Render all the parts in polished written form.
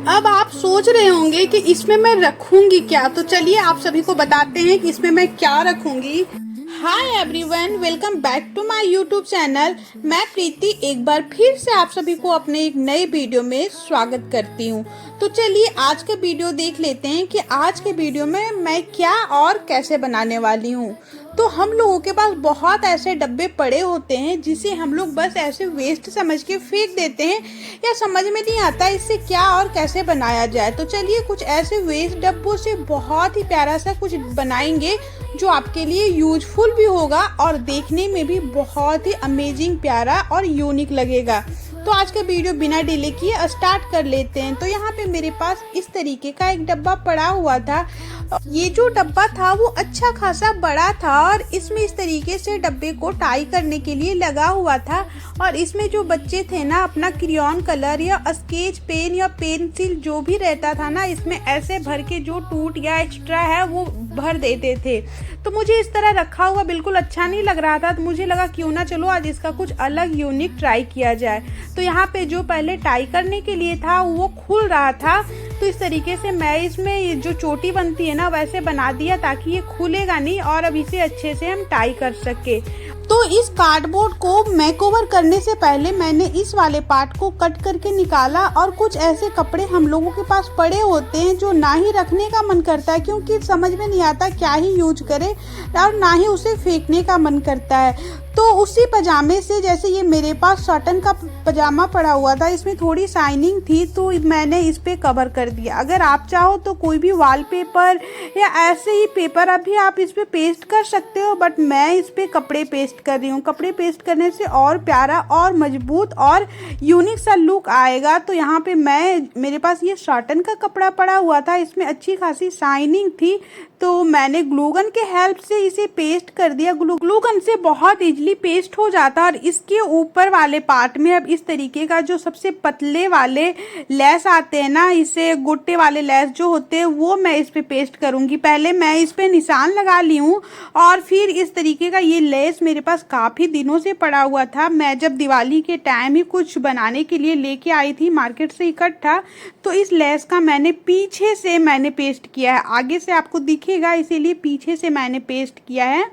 अब आप सोच रहे होंगे कि इसमें मैं रखूंगी क्या, तो चलिए आप सभी को बताते हैं कि इसमें मैं क्या रखूंगी। Hi everyone, welcome back to my YouTube channel. मैं प्रीति एक बार फिर से आप सभी को अपने एक नए वीडियो में स्वागत करती हूँ। तो चलिए आज का वीडियो देख लेते हैं कि आज के वीडियो में मैं क्या और कैसे बनाने वाली हूँ। तो हम लोगों के पास बहुत ऐसे डब्बे पड़े होते हैं जिसे हम लोग बस ऐसे वेस्ट समझ के फेंक देते हैं या समझ में नहीं आता इससे क्या और कैसे बनाया जाए। तो चलिए कुछ ऐसे वेस्ट डब्बों से बहुत ही प्यारा सा कुछ बनाएंगे जो आपके लिए यूजफुल भी होगा और देखने में भी बहुत ही अमेजिंग, प्यारा और यूनिक लगेगा। तो आज का वीडियो बिना डिले किए स्टार्ट कर लेते हैं। तो यहाँ पे मेरे पास इस तरीके का एक डब्बा पड़ा हुआ था। ये जो डब्बा था वो अच्छा खासा बड़ा था और इसमें इस तरीके से डब्बे को टाई करने के लिए लगा हुआ था। और इसमें जो बच्चे थे ना अपना क्रेयॉन कलर या स्केच पेन या पेंसिल जो भी रहता था ना, इसमें ऐसे भर के जो टूट या एक्स्ट्रा है वो भर देते थे। तो मुझे इस तरह रखा हुआ बिल्कुल अच्छा नहीं लग रहा था, तो मुझे लगा क्यों ना चलो आज इसका कुछ अलग यूनिक ट्राई किया जाए। तो यहाँ पे जो पहले टाई करने के लिए था वो खुल रहा था, तो इस तरीके से मैं इसमें जो चोटी बनती है ना वैसे बना दिया ताकि ये खुलेगा नहीं और अब इसे अच्छे से हम टाई कर सके। तो इस कार्डबोर्ड को मेक ओवर करने से पहले मैंने इस वाले पार्ट को कट करके निकाला। और कुछ ऐसे कपड़े हम लोगों के पास पड़े होते हैं जो ना ही रखने का मन करता है क्योंकि समझ में नहीं आता क्या ही यूज करे और ना ही उसे फेंकने का मन करता है। तो उसी पजामे से, जैसे ये मेरे पास कॉटन का पजामा पड़ा हुआ था, इसमें थोड़ी शाइनिंग थी तो मैंने इस पे कवर कर दिया। अगर आप चाहो तो कोई भी वॉलपेपर या ऐसे ही पेपर अभी आप इस पे पेस्ट कर सकते हो, बट मैं इस पे कपड़े पेस्ट कर रही हूँ। कपड़े पेस्ट करने से और प्यारा और मजबूत और यूनिक सा लुक आएगा। तो यहाँ पे मेरे पास ये कॉटन का कपड़ा पड़ा हुआ था, इसमें अच्छी खासी शाइनिंग थी, तो मैंने ग्लू गन के हेल्प से इसे पेस्ट कर दिया। ग्लू गन से बहुत इजीली पेस्ट हो जाता है। और इसके ऊपर वाले पार्ट में अब इस तरीके का जो सबसे पतले वाले लेस आते हैं ना, इसे गोटे वाले लेस जो होते हैं वो मैं इस पे पेस्ट करूंगी। पहले मैं इस पे निशान लगा ली हूँ और फिर इस तरीके का ये लेस मेरे पास काफी दिनों से पड़ा हुआ था। मैं जब दिवाली के टाइम ही कुछ बनाने के लिए लेके आई थी मार्केट से इकट्ठा, तो इस लेस का मैंने पीछे से पेस्ट किया है। आगे से आपको दिखेगा इसीलिए पीछे से मैंने पेस्ट किया है।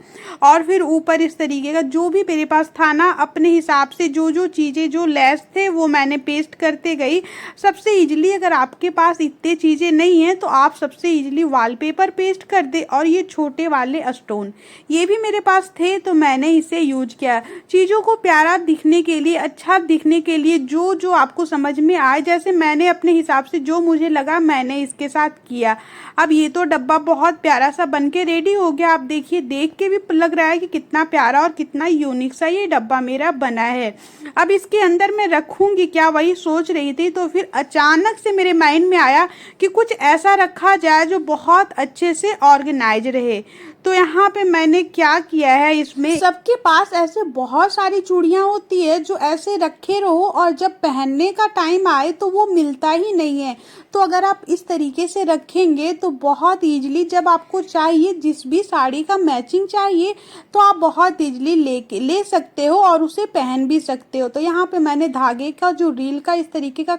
और फिर ऊपर इस तरीके का जो भी मेरे पास था ना, अपने हिसाब से जो जो चीजें जो लेस थे वो मैंने पेस्ट करते गई। सबसे इजीली, अगर आपके पास इतने चीजें नहीं है तो आप सबसे इजीली वॉलपेपर पेस्ट कर दे। और ये छोटे वाले स्टोन ये भी मेरे पास थे तो मैंने इसे यूज किया। चीजों को प्यारा दिखने के लिए, अच्छा दिखने के लिए जो जो आपको समझ में आए, जैसे मैंने अपने हिसाब से जो मुझे लगा मैंने इसके साथ किया। अब ये तो डब्बा बहुत प्यारा सा बन के रेडी हो गया। आप देखिए, देख के भी लग रहा है कि कितना प्यारा और कितना यूनिक सा ये डब्बा मेरा बना है। अब इसके अंदर मैं रखूंगी क्या, वही सोच रही थी, तो फिर अचानक से मेरे माइंड में आया कि कुछ ऐसा रखा जाए जो बहुत अच्छे से ऑर्गेनाइज रहे। तो यहाँ पे मैंने क्या किया है, इसमें सबके पास ऐसे बहुत सारी चूड़ियां होती है जो ऐसे रखे रहो और जब पहनने का टाइम आए तो वो मिलता ही नहीं है। तो अगर आप इस तरीके से रखेंगे तो बहुत इजीली जब आपको चाहिए, जिस भी साड़ी का मैचिंग चाहिए, तो आप बहुत इजीली ले सकते हो और उसे पहन भी सकते हो। तो यहाँ पे मैंने धागे का जो रील का इस तरीके का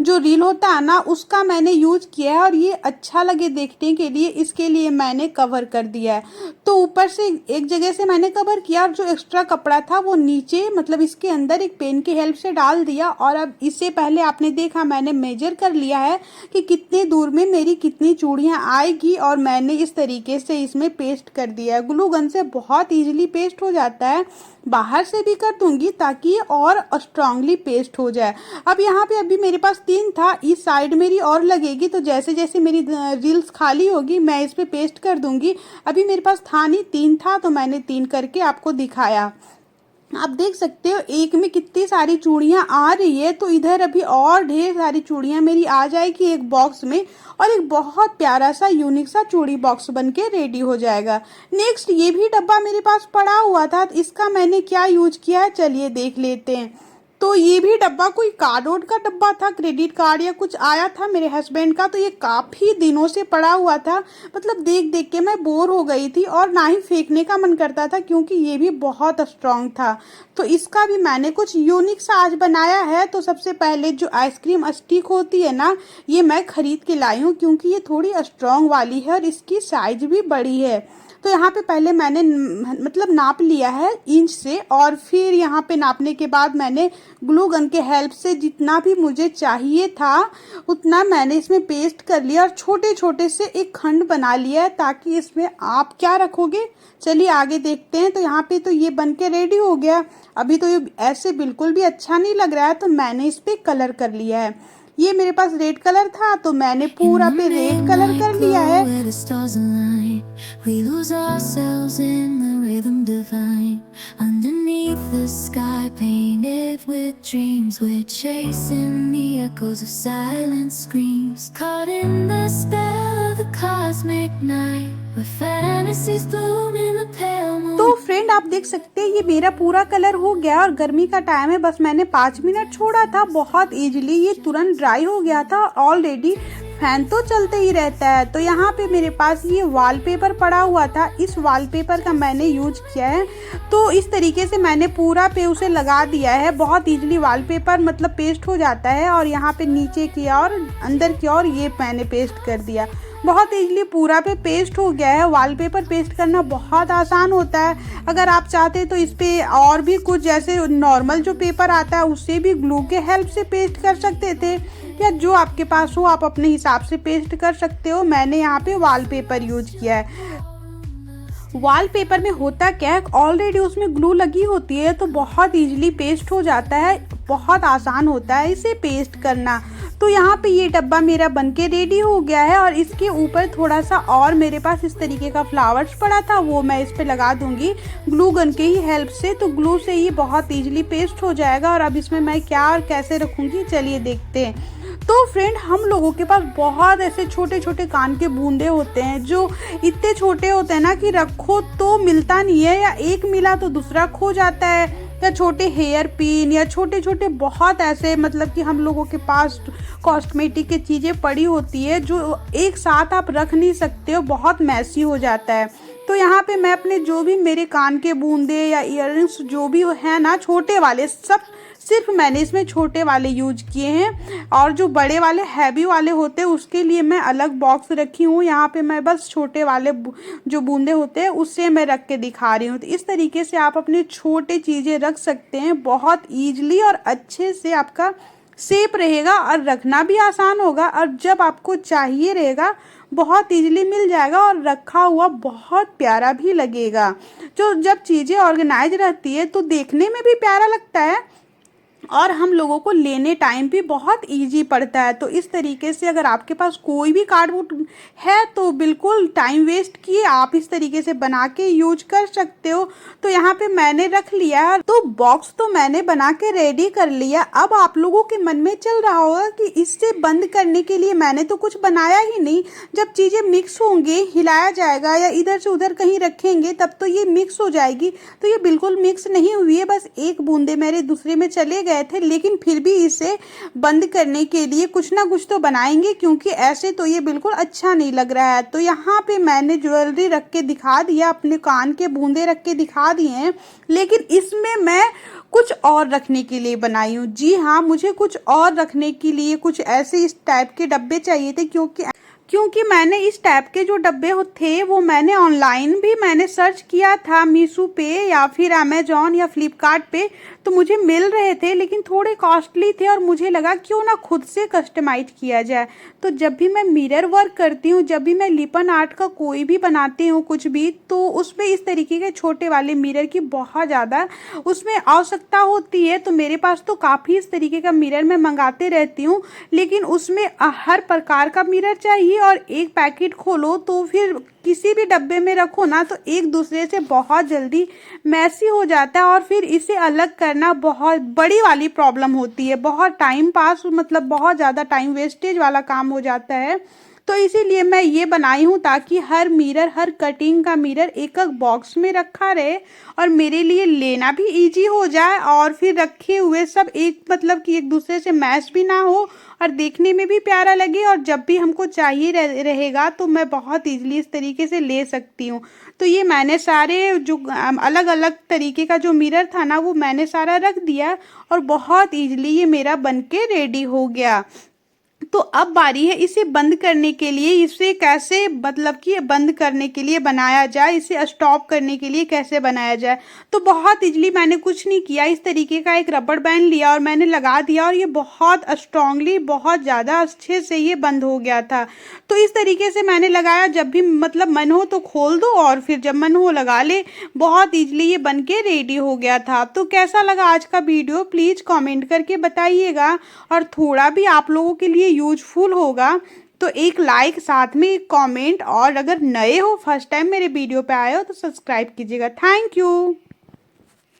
जो रील होता है ना, उसका मैंने यूज किया है और ये अच्छा लगे देखने के लिए, इसके लिए मैंने कवर कर दिया है। तो ऊपर से एक जगह से मैंने कवर किया और जो एक्स्ट्रा कपड़ा था वो नीचे, मतलब इसके अंदर एक पेन की हेल्प से डाल दिया। और अब इससे पहले आपने देखा मैंने मेजर कर लिया है कि कितने दूर में मेरी कितनी चूड़ियां आएगी और मैंने इस तरीके से इसमें पेस्ट कर दिया है। ग्लू गन से बहुत इजीली पेस्ट हो जाता है। बाहर से भी कर दूंगी ताकि ये और स्ट्रांगली पेस्ट हो जाए। अब यहाँ पे अभी मेरे पास 3 था, इस साइड मेरी और लगेगी, तो जैसे जैसे मेरी रील्स खाली होगी मैं इस पे पेस्ट कर दूंगी। अभी मेरे पास था नहीं, 3 था तो मैंने 3 करके आपको दिखाया। आप देख सकते हो एक में कितनी सारी चूड़ियां आ रही है, तो इधर अभी और ढेर सारी चूड़ियां मेरी आ जाएगी एक बॉक्स में और एक बहुत प्यारा सा यूनिक सा चूड़ी बॉक्स बनके रेडी हो जाएगा। नेक्स्ट ये भी डब्बा मेरे पास पड़ा हुआ था, तो इसका मैंने क्या यूज किया है चलिए देख लेते हैं। तो ये भी डब्बा कोई कार्ड वोर्ड का डब्बा था, क्रेडिट कार्ड या कुछ आया था मेरे हस्बैंड का, तो ये काफ़ी दिनों से पड़ा हुआ था। मतलब देख देख के मैं बोर हो गई थी और ना ही फेंकने का मन करता था क्योंकि ये भी बहुत स्ट्रांग था। तो इसका भी मैंने कुछ यूनिक सा आज बनाया है। तो सबसे पहले जो आइसक्रीम स्टिक होती है ना, ये मैं खरीद के लाई हूँ क्योंकि ये थोड़ी स्ट्रांग वाली है और इसकी साइज भी बड़ी है। तो यहाँ पे पहले मैंने मतलब नाप लिया है इंच से, और फिर यहाँ पे नापने के बाद मैंने ग्लू गन के हेल्प से जितना भी मुझे चाहिए था उतना मैंने इसमें पेस्ट कर लिया और छोटे छोटे से एक खंड बना लिया है ताकि इसमें आप क्या रखोगे। चलिए आगे देखते हैं। तो यहाँ पे तो ये बन के रेडी हो गया। अभी तो ये ऐसे बिल्कुल भी अच्छा नहीं लग रहा है, तो मैंने इस पे कलर कर लिया है। ये मेरे पास रेड कलर था तो मैंने पूरा पे रेड कलर कर लिया है। We lose ourselves in the rhythm divine. Underneath the sky painted with dreams, we're chasing the echoes of silent screams. Caught in the spell of the cosmic night, where fantasies bloom in the pale moon. तो friend आप देख सकते हैं ये मेरा पूरा colour हो गया और गर्मी का टाइम है, बस मैंने 5 मिनट छोड़ा था। बहुत इजीली ये तुरंत ड्राई हो गया था। ऑलरेडी फैन तो चलते ही रहता है। तो यहाँ पे मेरे पास ये वॉलपेपर पड़ा हुआ था, इस वॉलपेपर का मैंने यूज किया है। तो इस तरीके से मैंने पूरा पे उसे लगा दिया है। बहुत इजीली वॉलपेपर मतलब पेस्ट हो जाता है। और यहाँ पे नीचे की और अंदर की ओर ये मैंने पेस्ट कर दिया। बहुत इजीली पूरा पे पेस्ट हो गया है। वॉलपेपर पेस्ट करना बहुत आसान होता है। अगर आप चाहते तो इस पे और भी कुछ जैसे नॉर्मल जो पेपर आता है उससे भी ग्लू के हेल्प से पेस्ट कर सकते थे, या जो आपके पास हो आप अपने हिसाब से पेस्ट कर सकते हो। मैंने यहाँ पे वॉलपेपर यूज किया है। वॉलपेपर में होता क्या है, ऑलरेडी उसमें ग्लू लगी होती है तो बहुत इजीली पेस्ट हो जाता है। बहुत आसान होता है इसे पेस्ट करना। तो यहाँ पे ये डब्बा मेरा बनके रेडी हो गया है और इसके ऊपर थोड़ा सा और मेरे पास इस तरीके का फ्लावर्स पड़ा था, वो मैं इस पे लगा दूंगी ग्लू गन के ही हेल्प से। तो ग्लू से ही बहुत इजीली पेस्ट हो जाएगा। और अब इसमें मैं क्या और कैसे रखूंगी चलिए देखते हैं। तो फ्रेंड हम लोगों के पास बहुत ऐसे छोटे छोटे कान के बूंदे होते हैं जो इतने छोटे होते हैं ना कि रखो तो मिलता नहीं है, या एक मिला तो दूसरा खो जाता है, या छोटे हेयर पिन या छोटे छोटे बहुत ऐसे मतलब कि हम लोगों के पास कॉस्मेटिक की चीज़ें पड़ी होती है जो एक साथ आप रख नहीं सकते हो, बहुत मैसी हो जाता है। तो यहाँ पे मैं अपने जो भी मेरे कान के बूंदे या इयररिंग्स जो भी है ना छोटे वाले, सब सिर्फ मैंने इसमें छोटे वाले यूज किए हैं। और जो बड़े वाले हैवी वाले होते हैं उसके लिए मैं अलग बॉक्स रखी हूँ। यहाँ पे मैं बस छोटे वाले जो बूंदे होते हैं उससे मैं रख के दिखा रही हूँ। तो इस तरीके से आप अपने छोटे चीज़ें रख सकते हैं बहुत ईजिली और अच्छे से। आपका सेफ रहेगा और रखना भी आसान होगा, और जब आपको चाहिए रहेगा बहुत इजीली मिल जाएगा और रखा हुआ बहुत प्यारा भी लगेगा। जो जब चीज़ें ऑर्गेनाइज रहती है तो देखने में भी प्यारा लगता है और हम लोगों को लेने टाइम भी बहुत इजी पड़ता है। तो इस तरीके से अगर आपके पास कोई भी कार्डबोर्ड है तो बिल्कुल टाइम वेस्ट किए आप इस तरीके से बना के यूज कर सकते हो। तो यहाँ पे मैंने रख लिया है। तो बॉक्स तो मैंने बना के रेडी कर लिया। अब आप लोगों के मन में चल रहा होगा कि इससे बंद करने के लिए मैंने तो कुछ बनाया ही नहीं, जब चीज़ें मिक्स होंगी हिलाया जाएगा या इधर से उधर कहीं रखेंगे तब तो ये मिक्स हो जाएगी। तो ये बिल्कुल मिक्स नहीं हुई है, बस एक बूंदे मेरे दूसरे में चले गए थे। लेकिन फिर भी इसे बंद करने के लिए कुछ ना कुछ तो बनाएंगे क्योंकि ऐसे तो ये बिल्कुल अच्छा नहीं लग रहा है। तो यहाँ पे मैंने ज्वेलरी रख के दिखा दिया, अपने कान के बूंदे रख के दिखा दिए हैं, लेकिन इसमें मैं कुछ और रखने के लिए बनाई हूँ। जी हाँ, मुझे कुछ और रखने के लिए कुछ ऐसे इस टाइप के डब्बे चाहिए थे क्योंकि मैंने इस टाइप के जो डब्बे थे वो मैंने ऑनलाइन भी मैंने सर्च किया था, मीशो पे या फिर अमेजॉन या फ्लिपकार्ट पे, तो मुझे मिल रहे थे लेकिन थोड़े कॉस्टली थे और मुझे लगा क्यों ना खुद से कस्टमाइज किया जाए। तो जब भी मैं मिरर वर्क करती हूँ, जब भी मैं लिपन आर्ट का कोई भी बनाती हूँ कुछ भी, तो उसमें इस तरीके के छोटे वाले मिरर की बहुत ज़्यादा उसमें आवश्यकता होती है। तो मेरे पास तो काफ़ी इस तरीके का मिरर मैं मंगाते रहती हूँ, लेकिन उसमें हर प्रकार का मिरर चाहिए और एक पैकेट खोलो तो फिर किसी भी डब्बे में रखो ना तो एक दूसरे से बहुत जल्दी मैसी हो जाता है और फिर इसे अलग करना बहुत बड़ी वाली प्रॉब्लम होती है। बहुत टाइम पास मतलब बहुत ज़्यादा टाइम वेस्टेज वाला काम हो जाता है। तो इसीलिए मैं ये बनाई हूँ ताकि हर मिरर, हर कटिंग का मिरर एक एक बॉक्स में रखा रहे और मेरे लिए लेना भी इजी हो जाए और फिर रखे हुए सब एक मतलब कि एक दूसरे से मैच भी ना हो और देखने में भी प्यारा लगे और जब भी हमको चाहिए रहेगा तो मैं बहुत ईजिली इस तरीके से ले सकती हूँ। तो ये मैंने सारे जो अलग अलग तरीके का जो मिरर था ना वो मैंने सारा रख दिया और बहुत ईजिली ये मेरा बनके रेडी हो गया। तो अब बारी है इसे बंद करने के लिए, इसे कैसे मतलब कि बंद करने के लिए बनाया जाए, इसे स्टॉप करने के लिए कैसे बनाया जाए। तो बहुत इजली मैंने कुछ नहीं किया, इस तरीके का एक रबड़ बैंड लिया और मैंने लगा दिया और ये बहुत स्ट्रांगली, बहुत ज़्यादा अच्छे से ये बंद हो गया था। तो इस तरीके से मैंने लगाया, जब भी मतलब मन हो तो खोल दो और फिर जब मन हो लगा ले। बहुत ईजिली ये बन के रेडी हो गया था। तो कैसा लगा आज का वीडियो प्लीज़ कमेंट करके बताइएगा और थोड़ा भी आप लोगों के लिए यूजफुल होगा तो एक लाइक, साथ में एक कमेंट, और अगर नए हो फर्स्ट टाइम मेरे वीडियो पे आए हो तो सब्सक्राइब कीजिएगा। Thank you.